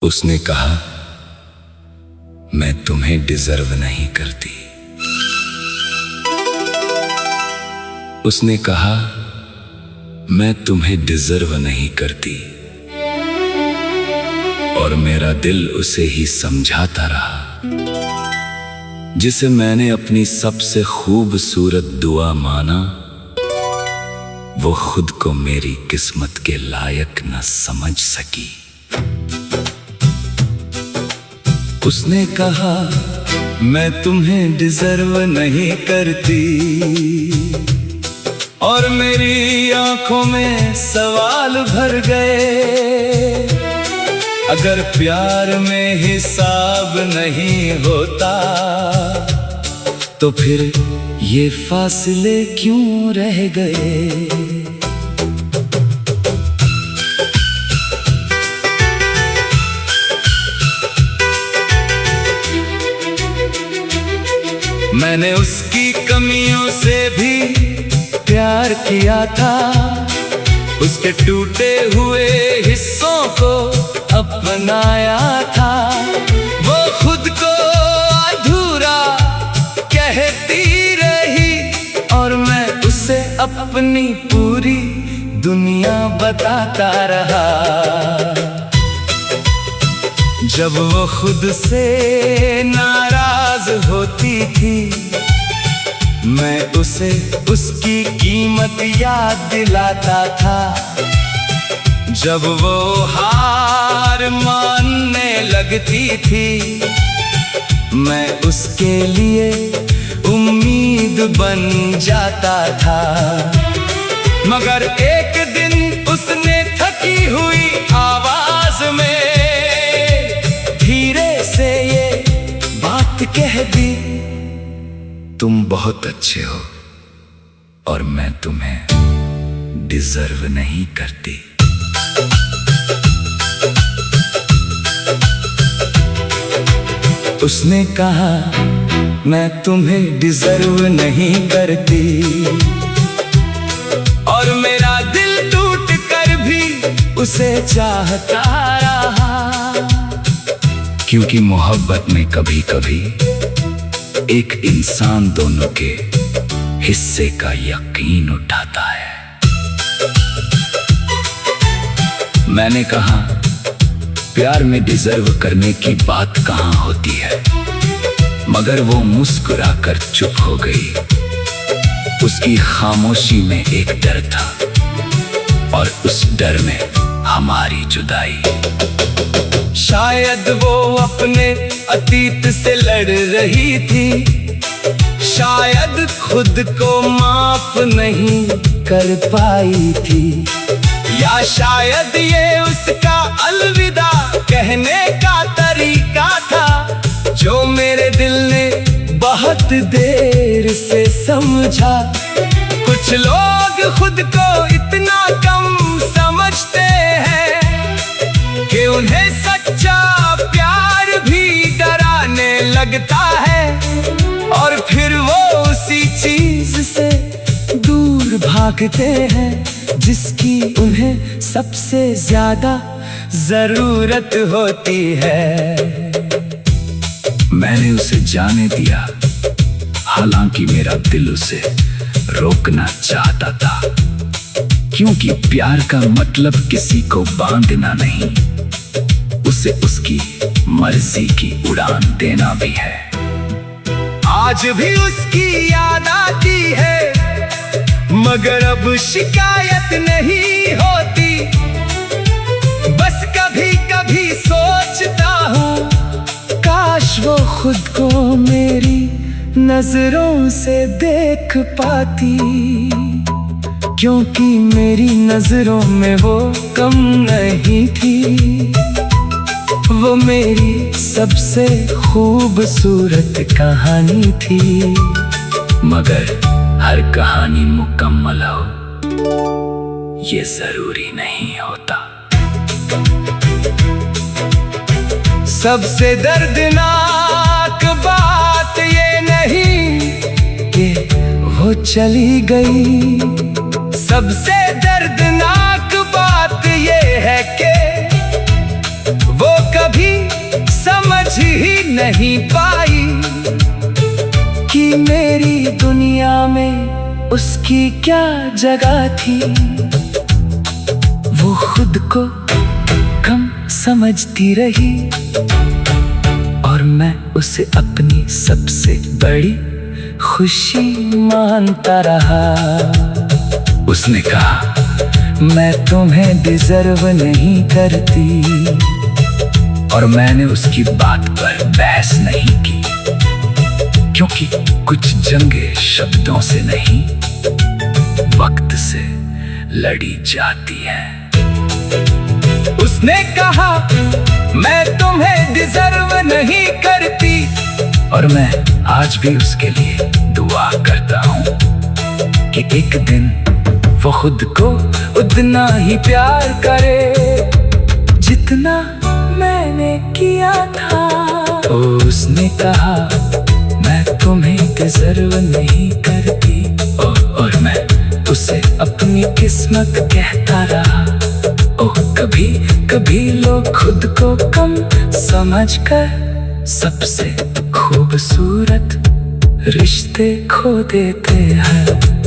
उसने कहा, मैं तुम्हें डिजर्व नहीं करती। उसने कहा, मैं तुम्हें डिजर्व नहीं करती। और मेरा दिल उसे ही समझाता रहा, जिसे मैंने अपनी सबसे खूबसूरत दुआ माना, वो खुद को मेरी किस्मत के लायक न समझ सकी। उसने कहा, मैं तुम्हें डिजर्व नहीं करती। और मेरी आंखों में सवाल भर गए, अगर प्यार में हिसाब नहीं होता तो फिर ये फासले क्यों रह गए। मैंने उसकी कमियों से भी प्यार किया था, उसके टूटे हुए हिस्सों को अपनाया था। वो खुद को अधूरा कहती रही और मैं उसे अपनी पूरी दुनिया बताता रहा। जब वो खुद से नाराज होती थी, मैं उसे उसकी कीमत याद दिलाता था। जब वो हार मानने लगती थी, मैं उसके लिए उम्मीद बन जाता था। मगर एक दिन उसने थकी हुई आवाज में धीरे से ये बात कह दी, तुम बहुत अच्छे हो और मैं तुम्हें डिजर्व नहीं करती। उसने कहा, मैं तुम्हें डिजर्व नहीं करती। और मेरा दिल टूट कर भी उसे चाहता रहा, क्योंकि मोहब्बत में कभी कभी एक इंसान दोनों के हिस्से का यकीन उठाता है। मैंने कहा, प्यार में डिजर्व करने की बात कहाँ होती है। मगर वो मुस्कुराकर चुप हो गई। उसकी खामोशी में एक डर था और उस डर में हमारी जुदाई। शायद वो अपने अतीत से लड़ रही थी, शायद खुद को माफ नहीं कर पाई थी, या शायद ये उसका अलविदा कहने का तरीका था, जो मेरे दिल ने बहुत देर से समझा। कुछ लोग खुद को इतना कम समझते हैं कि उन्हें सच्चा प्यार भी डराने लगता है, और फिर वो उसी चीज से दूर भागते हैं जिसकी उन्हें सबसे ज्यादा जरूरत होती है। मैंने उसे जाने दिया, हालांकि मेरा दिल उसे रोकना चाहता था, क्योंकि प्यार का मतलब किसी को बांधना नहीं, उसे उसकी मर्जी की उड़ान देना भी है। आज भी उसकी याद आती है, मगर अब शिकायत नहीं होती। बस कभी कभी सोचता हूँ, काश वो खुद को मेरी नजरों से देख पाती, क्योंकि मेरी नजरों में वो कम नहीं थी। वो मेरी सबसे खूबसूरत कहानी थी, मगर हर कहानी मुकम्मल हो ये जरूरी नहीं होता। सबसे दर्दनाक बात ये नहीं कि वो चली गई, सबसे दर्दनाक बात ये है कि वो कभी समझ ही नहीं पाई कि मेरी दुनिया में उसकी क्या जगह थी। वो खुद को कम समझती रही और मैं उसे अपनी सबसे बड़ी खुशी मानता रहा। उसने कहा मैं तुम्हें डिजर्व नहीं करती, और मैंने उसकी बात पर बहस नहीं की, क्योंकि कुछ जंगें शब्दों से नहीं वक्त से लड़ी जाती हैं। उसने कहा मैं तुम्हें डिजर्व नहीं करती, और मैं आज भी उसके लिए दुआ करता हूँ कि एक दिन वो खुद को उतना ही प्यार करे जितना मैंने किया था। उसने कहा मैं तुम्हें डिजर्व नहीं करती, और मैं उसे अपनी किस्मत कहता रहा। कभी कभी लोग खुद को कम समझकर सबसे खूबसूरत रिश्ते खो देते हैं।